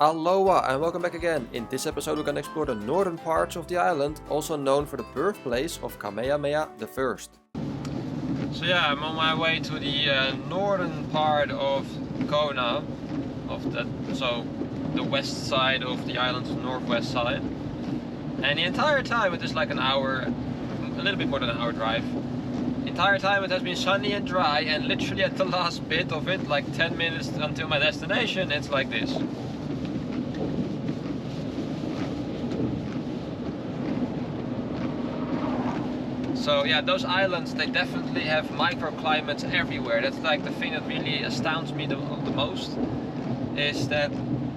Aloha and welcome back again. In this episode we're gonna explore the northern parts of the island, also known for the birthplace of Kamehameha the First. So yeah, I'm on my way to the northern part of Kona, the west side of the island's northwest side. And the entire time it is like an hour, a little bit more than an hour drive. The entire time it has been sunny and dry, and literally at the last bit of it, like 10 minutes until my destination, it's like this. So yeah, those islands, they definitely have microclimates everywhere. That's like the thing that really astounds me the most, is that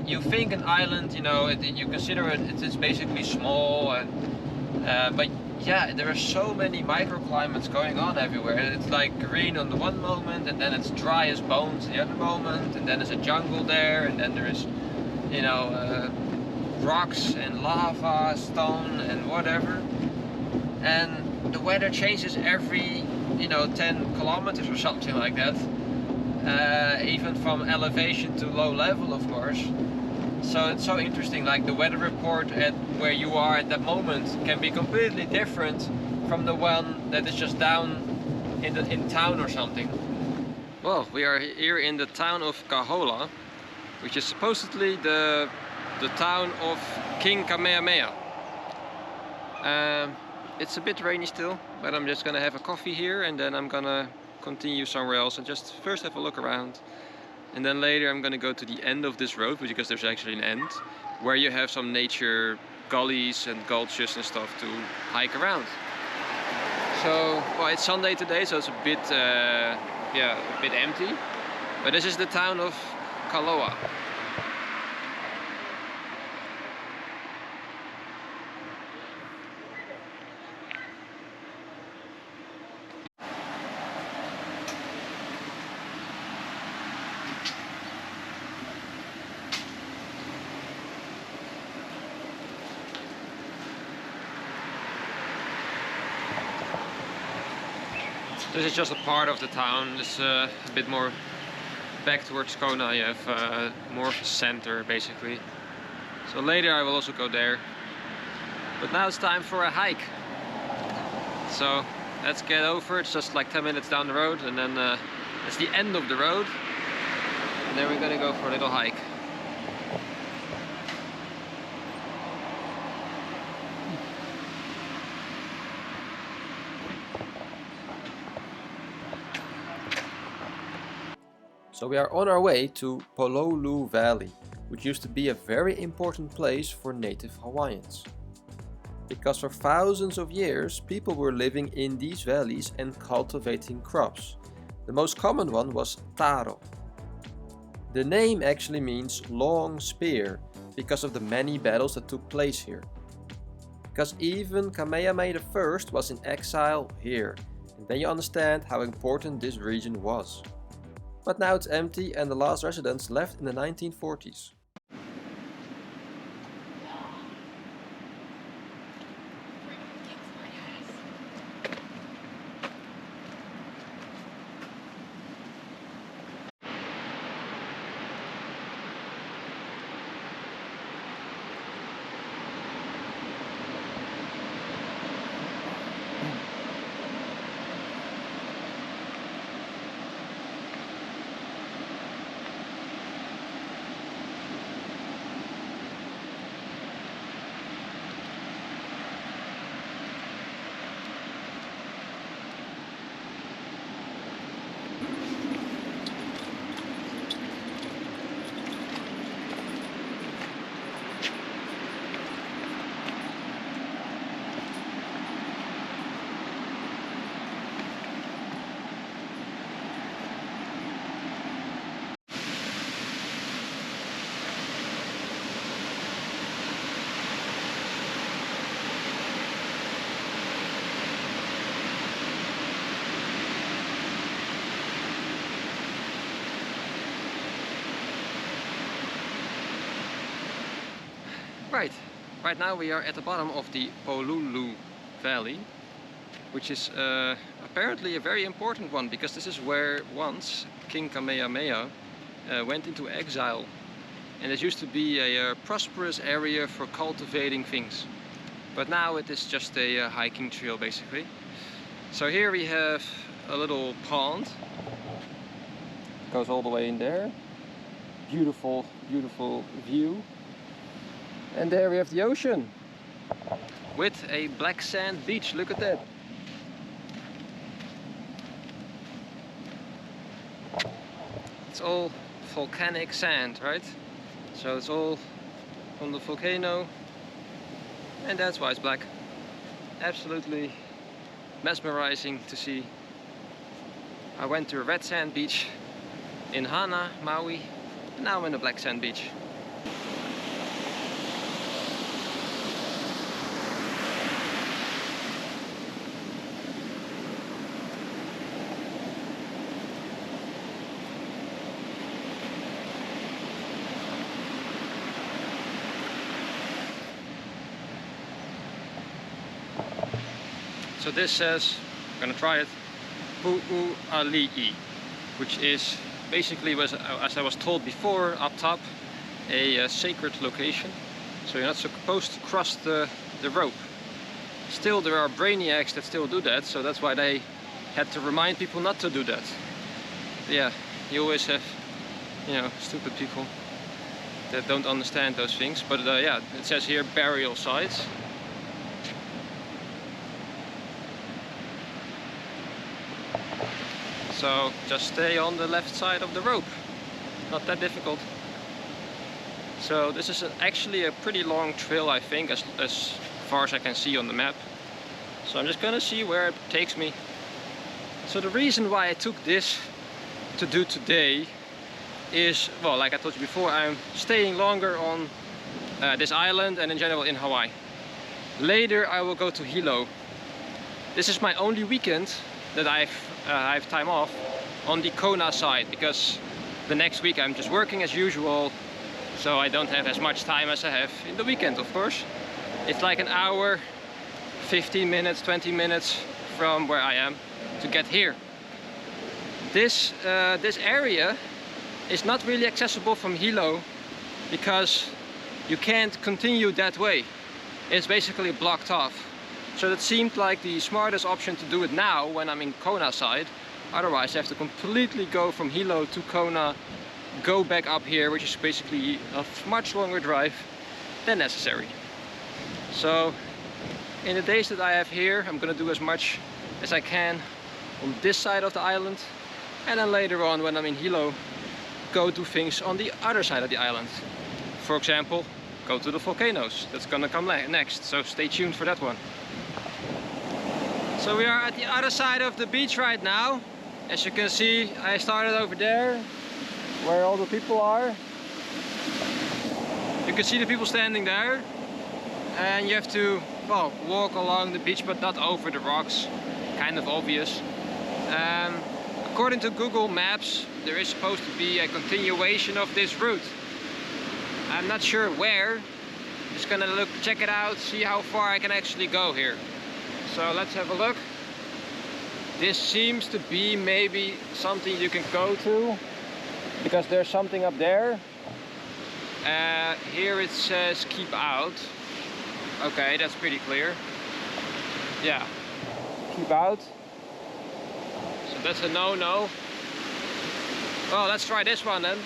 you think an island, you know, you consider it's basically small, but yeah, there are so many microclimates going on everywhere. It's like green on the one moment, and then it's dry as bones the other moment, and then there's a jungle there, and then there is, you know, rocks and lava, stone and whatever. And the weather changes every, 10 kilometers or something like that. Even from elevation to low level, of course. So it's so interesting, like the weather report at where you are at that moment can be completely different from the one that is just down in town or something. Well, we are here in the town of Kahola, which is supposedly the town of King Kamehameha. It's a bit rainy still, but I'm just gonna have a coffee here and then I'm gonna continue somewhere else and just first have a look around. And then later I'm gonna go to the end of this road, because there's actually an end, where you have some nature gullies and gulches and stuff to hike around. So, well, it's Sunday today, so it's a bit empty. But this is the town of Kaloa. This is just a part of the town. It's a bit more back towards Kona. You have more of a center, basically. So later I will also go there. But now it's time for a hike. So let's get over. It's just like 10 minutes down the road, and then it's the end of the road. And then we're gonna go for a little hike. So we are on our way to Pololu Valley, which used to be a very important place for native Hawaiians. Because for thousands of years people were living in these valleys and cultivating crops. The most common one was taro. The name actually means long spear because of the many battles that took place here. Because even Kamehameha I was in exile here, and then you understand how important this region was. But now it's empty and the last residents left in the 1940s. Right now we are at the bottom of the Pololu Valley, which is apparently a very important one, because this is where once King Kamehameha went into exile and it used to be a prosperous area for cultivating things. But now it is just a hiking trail basically. So here we have a little pond. Goes all the way in there. Beautiful, beautiful view. And there we have the ocean with a black sand beach. Look at that. It's all volcanic sand, right? So it's all from the volcano, and that's why it's black. Absolutely mesmerizing to see. I went to a red sand beach in Hana, Maui, and now I'm in the black sand beach. So this says, I'm gonna try it, Pu'uali'i, which is basically, as I was told before, up top, a sacred location. So you're not supposed to cross the rope. Still, there are brainiacs that still do that, so that's why they had to remind people not to do that. Yeah, you always have, you know, stupid people that don't understand those things. But yeah, it says here burial sites. So just stay on the left side of the rope. Not that difficult. So this is actually a pretty long trail, I think, as far as I can see on the map. So I'm just gonna see where it takes me. So the reason why I took this to do today is, well, like I told you before, I'm staying longer on this island and in general in Hawaii. Later I will go to Hilo. This is my only weekend that I have time off on the Kona side, because the next week I'm just working as usual, so I don't have as much time as I have in the weekend, of course. It's like an hour, 15 minutes, 20 minutes from where I am to get here. This area is not really accessible from Hilo because you can't continue that way. It's basically blocked off. So that seemed like the smartest option to do it now when I'm in Kona side. Otherwise I have to completely go from Hilo to Kona, go back up here, which is basically a much longer drive than necessary. So in the days that I have here, I'm gonna do as much as I can on this side of the island, and then later on when I'm in Hilo, go do things on the other side of the island. For example, go to the volcanoes. That's gonna come next, so stay tuned for that one. So we are at the other side of the beach right now. As you can see, I started over there, where all the people are. You can see the people standing there. And you have to, well, walk along the beach, but not over the rocks. Kind of obvious. According to Google Maps, there is supposed to be a continuation of this route. I'm not sure where. Just gonna check it out, see how far I can actually go here. So let's have a look. This seems to be maybe something you can go to, because there's something up there. Here it says keep out. Okay, that's pretty clear. Yeah, keep out. So that's a no-no. Well, let's try this one then.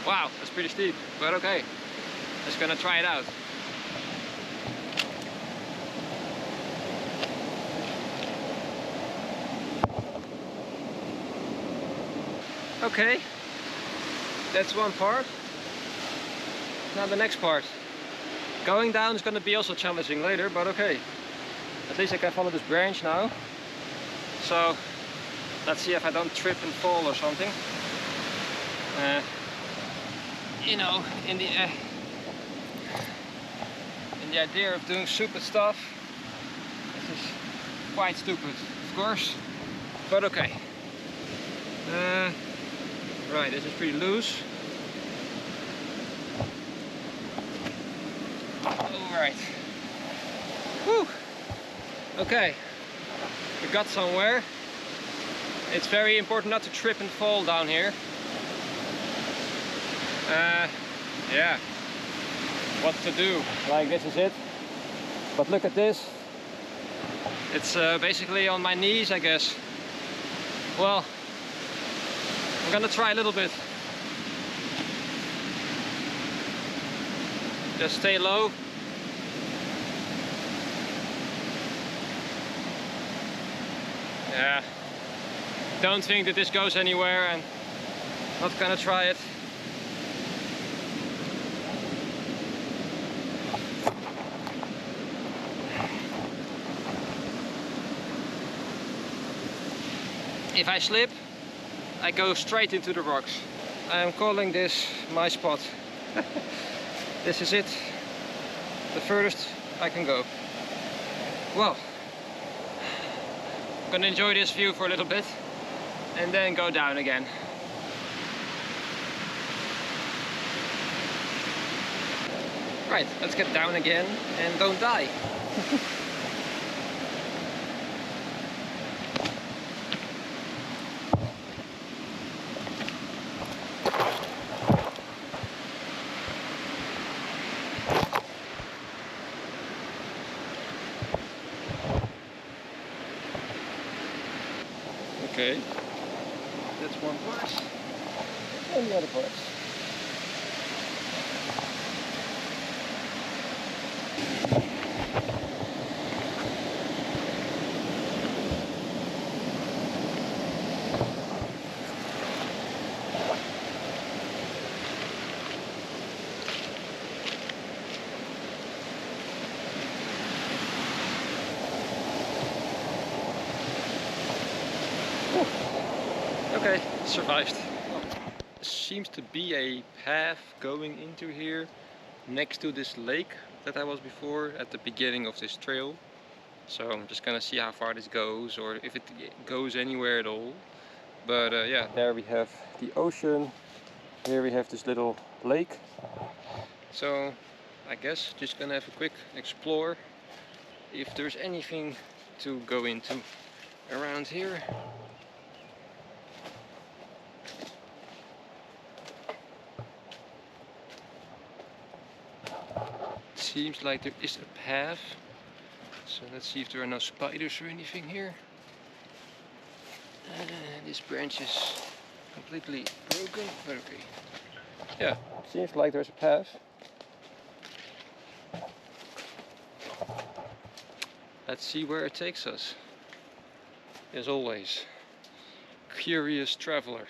Wow, that's pretty steep, but okay. Just gonna try it out. Okay, that's one part. Now the next part. Going down is gonna be also challenging later, but okay. At least I can follow this branch now. So, let's see if I don't trip and fall or something. You know, in the idea of doing stupid stuff, this is quite stupid, of course, but okay. Right, this is pretty loose. Alright. Whew. Okay, we got somewhere. It's very important not to trip and fall down here. Yeah, what to do? Like, this is it. But look at this. It's basically on my knees, I guess. Well, I'm gonna try a little bit. Just stay low. Yeah, don't think that this goes anywhere, and not gonna try it. If I slip, I go straight into the rocks. I am calling this my spot. This is it, the furthest I can go. Well, I'm gonna enjoy this view for a little bit and then go down again. Right, let's get down again and don't die. Okay, that's one part, and the other part. Okay, survived. There seems to be a path going into here next to this lake that I was before at the beginning of this trail. So I'm just gonna see how far this goes, or if it goes anywhere at all. But yeah, there we have the ocean. Here we have this little lake. So I guess just gonna have a quick explore if there's anything to go into around here. Seems like there is a path, so let's see if there are no spiders or anything here. This branch is completely broken, but okay. Yeah, seems like there's a path. Let's see where it takes us. As always, curious traveler.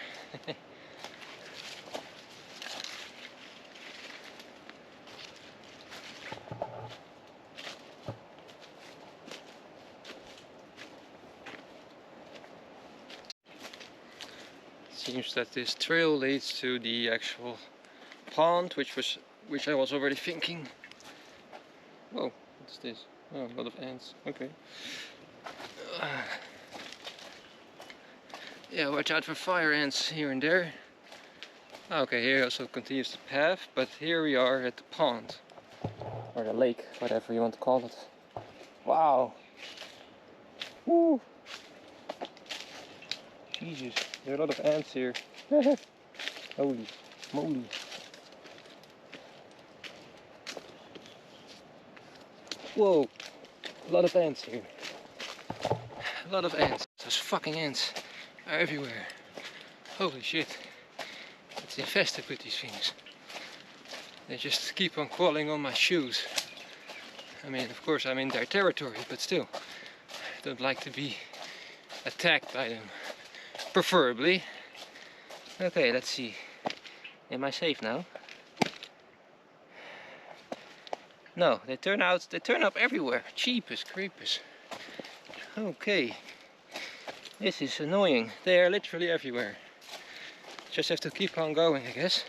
Seems that this trail leads to the actual pond, which I was already thinking. Whoa, what's this? Oh, a lot of ants. Okay. Yeah, watch out for fire ants here and there. Okay, here also continues the path, but here we are at the pond. Or the lake, whatever you want to call it. Wow! Woo! Jesus, there are a lot of ants here. Holy moly. Whoa, a lot of ants here. A lot of ants. Those fucking ants are everywhere. Holy shit. It's infested with these things. They just keep on crawling on my shoes. I mean, of course I'm in their territory, but still. I don't like to be attacked by them. Preferably. Okay, let's see. Am I safe now? No, they turn up everywhere. Jeepers creepers. Okay. This is annoying. They are literally everywhere. Just have to keep on going, I guess.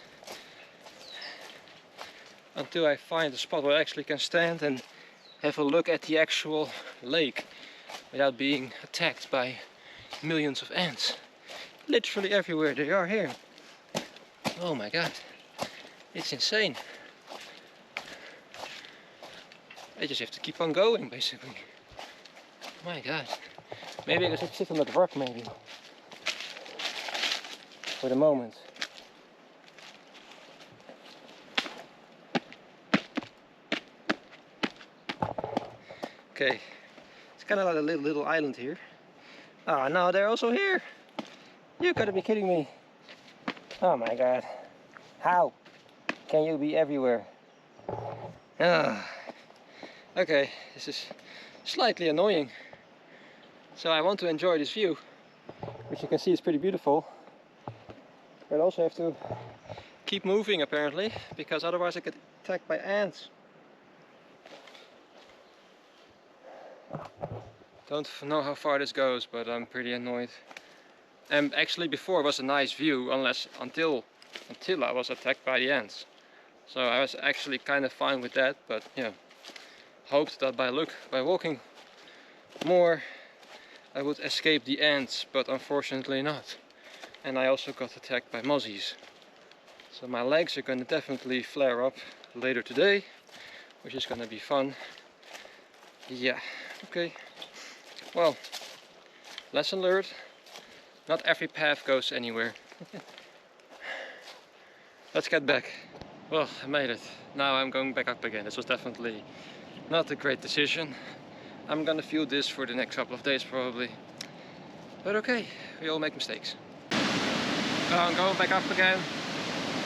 Until I find a spot where I actually can stand and have a look at the actual lake without being attacked by millions of ants. Literally everywhere they are here. Oh my god. It's insane. I just have to keep on going, basically. My God. Maybe I could sit on that rock maybe. For the moment. Okay. It's kind of like a little island here. Oh no, they're also here. You gotta be kidding me. Oh my God. How can you be everywhere? Okay, this is slightly annoying. So I want to enjoy this view, which you can see is pretty beautiful. But I also have to keep moving apparently, because otherwise I get attacked by ants. Don't know how far this goes, but I'm pretty annoyed. And actually before it was a nice view, until I was attacked by the ants. So I was actually kind of fine with that, but yeah, hoped that by walking more I would escape the ants, but unfortunately not. And I also got attacked by mozzies. So my legs are going to definitely flare up later today, which is going to be fun. Yeah, okay. Well, lesson learned. Not every path goes anywhere. Let's get back. Well, I made it. Now I'm going back up again. This was definitely not a great decision. I'm gonna feel this for the next couple of days probably. But okay, we all make mistakes. So I'm going back up again.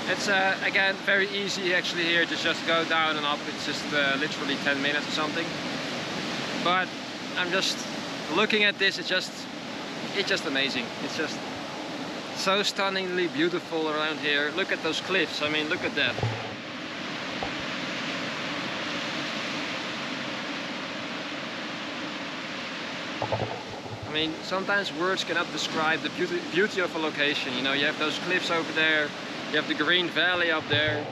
It's again very easy actually here to just go down and up. It's just literally 10 minutes or something. But I'm just looking at this, it's just amazing. It's just so stunningly beautiful around here. Look at those cliffs, I mean, look at that. I mean, sometimes words cannot describe the beauty of a location. You know, you have those cliffs over there, you have the green valley up there.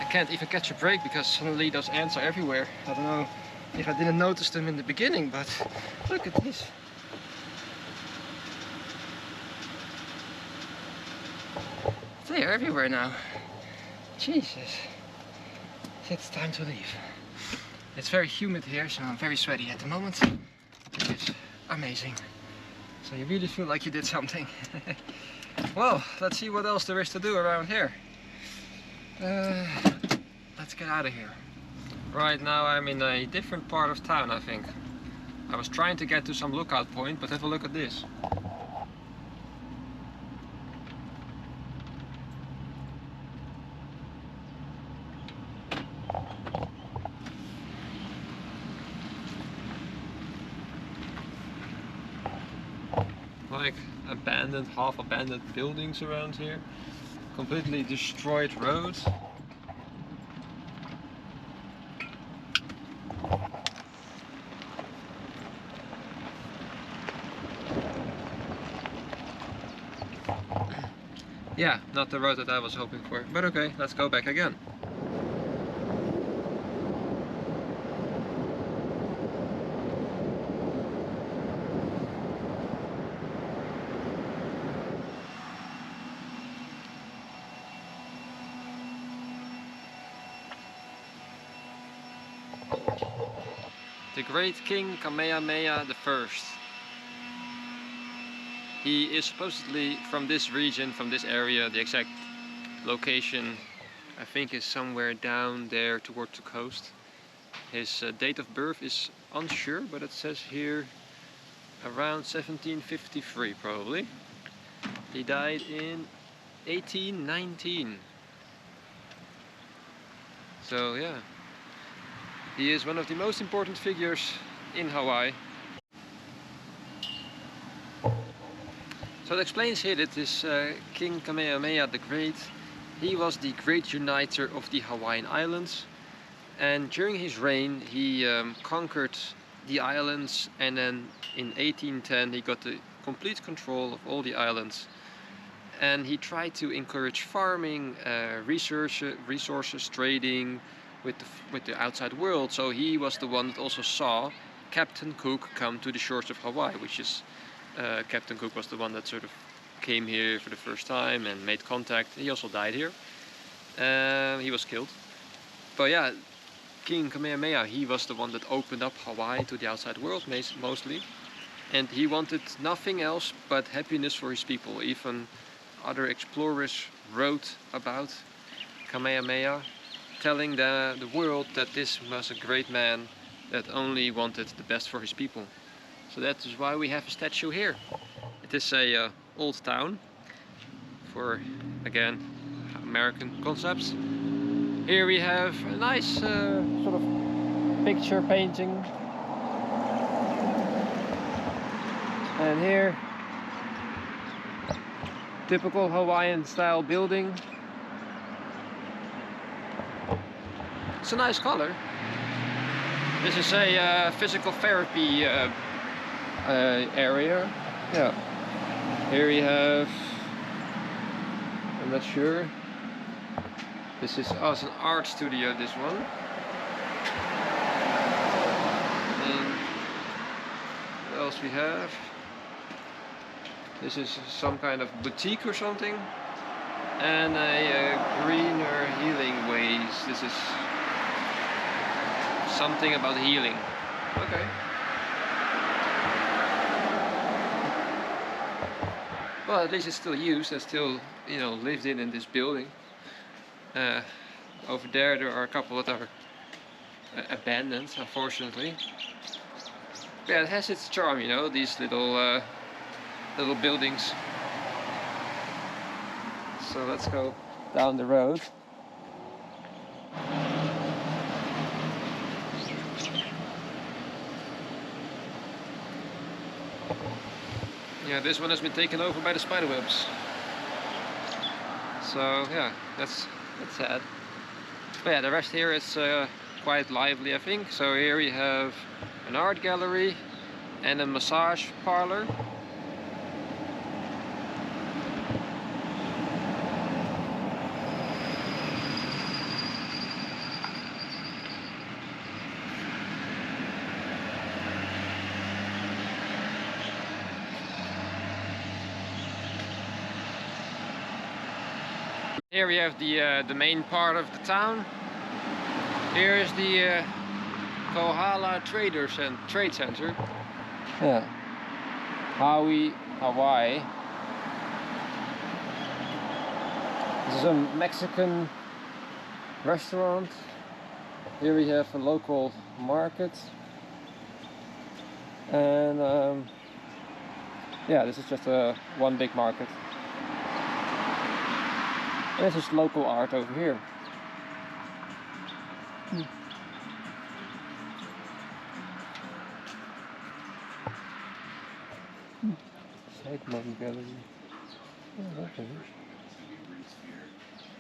I can't even catch a break because suddenly those ants are everywhere. I don't know if I didn't notice them in the beginning, but look at this. They are everywhere now. Jesus. It's time to leave. It's very humid here, so I'm very sweaty at the moment. It's amazing. So you really feel like you did something. Well, let's see what else there is to do around here. Let's get out of here. Right now I'm in a different part of town, I think. I was trying to get to some lookout point, but have a look at this. Like abandoned, half abandoned buildings around here. Completely destroyed roads. Yeah, not the road that I was hoping for, but okay, let's go back again. The great King Kamehameha I. He is supposedly from this region, from this area. The exact location I think is somewhere down there towards the coast. His date of birth is unsure, but it says here around 1753 probably. He died in 1819. So yeah, he is one of the most important figures in Hawaii. So it explains here that this King Kamehameha the Great, he was the great uniter of the Hawaiian Islands. And during his reign he conquered the islands, and then in 1810 he got the complete control of all the islands, and he tried to encourage farming, resources, trading with the outside world. So he was the one that also saw Captain Cook come to the shores of Hawaii, which is Captain Cook was the one that sort of came here for the first time and made contact. He also died here. He was killed. But yeah, King Kamehameha, he was the one that opened up Hawaii to the outside world mostly. And he wanted nothing else but happiness for his people. Even other explorers wrote about Kamehameha, telling the world that this was a great man that only wanted the best for his people. So that is why we have a statue here. It is a old town for, again, American concepts. Here we have a nice sort of picture painting. And here, typical Hawaiian style building. It's a nice color. This is a physical therapy area. Yeah. Here we have, I'm not sure. This is it's an art studio, this one. And what else we have? This is some kind of boutique or something. And a greener healing ways. This is something about healing. Okay. Well, at least it's still used and still, you know, lived in this building. Over there are a couple that are abandoned, unfortunately. But yeah, it has its charm, you know, these little little buildings. So let's go down the road. Yeah, this one has been taken over by the spiderwebs. So yeah, that's sad. But yeah, the rest here is quite lively, I think. So here we have an art gallery and a massage parlor. Here we have the main part of the town. Here is the Kohala Traders and Trade Center. Yeah, Hawi, Hawaii. This is a Mexican restaurant. Here we have a local market, and yeah, this is just one big market. This is local art over here. Sidemount gallery. Oh, okay.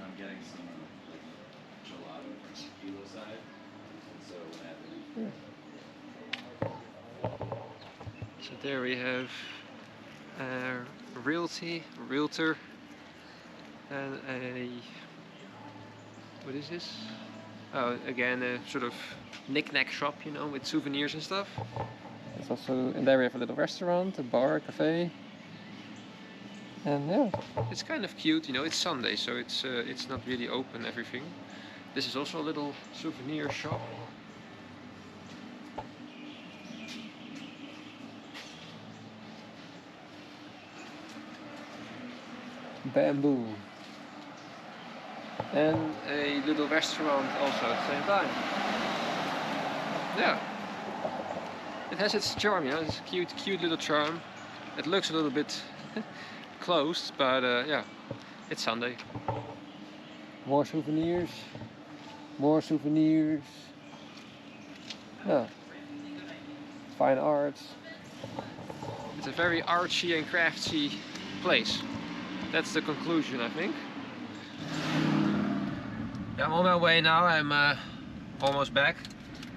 I'm getting some gelato from Hilo side, and so when So there we have a realtor, and what is this? Oh, again a sort of knick-knack shop, you know, with souvenirs and stuff. It's also, and there we have a little restaurant, a bar, a cafe. And yeah, it's kind of cute, you know, it's Sunday, so it's not really open, everything. This is also a little souvenir shop. Bamboo. And a little restaurant also at the same time. Yeah. It has its charm, you know, it's a cute little charm. It looks a little bit closed, but yeah, it's Sunday. More souvenirs. More souvenirs. Yeah. Fine arts. It's a very artsy and craftsy place. That's the conclusion, I think. Yeah, I'm on my way now. I'm almost back.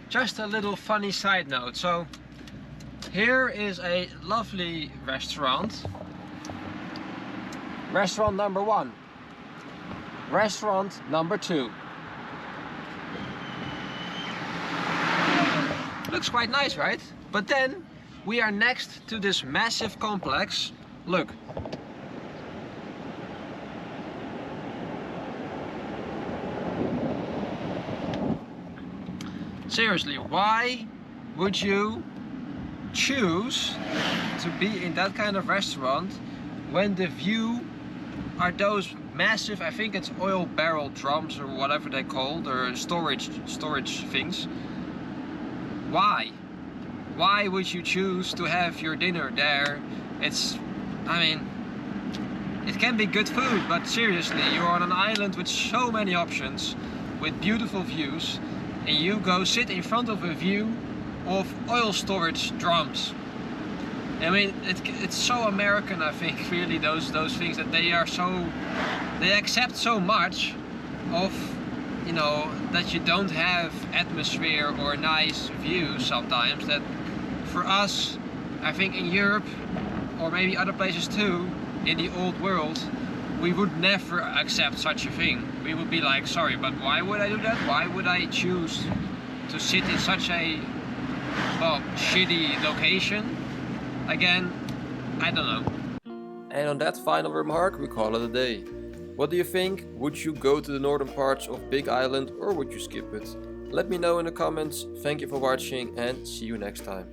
Just a little funny side note. So here is a lovely restaurant. Restaurant number 1. Restaurant number 2. Looks quite nice, right? But then we are next to this massive complex. Look. Seriously, why would you choose to be in that kind of restaurant when the view are those massive, I think it's oil barrel drums or whatever they call, or storage things? Why? Why would you choose to have your dinner there? I mean, it can be good food, but seriously, you're on an island with so many options, with beautiful views, and you go sit in front of a view of oil storage drums. I mean, it's so American, I think, really, those things that they accept so much of, you know, that you don't have atmosphere or nice views sometimes, that for us, I think in Europe, or maybe other places too, in the old world, we would never accept such a thing. We would be like, sorry, but why would I do that? Why would I choose to sit in such a, well, shitty location? Again, I don't know. And on that final remark, we call it a day. What do you think? Would you go to the northern parts of Big Island or would you skip it? Let me know in the comments. Thank you for watching and see you next time.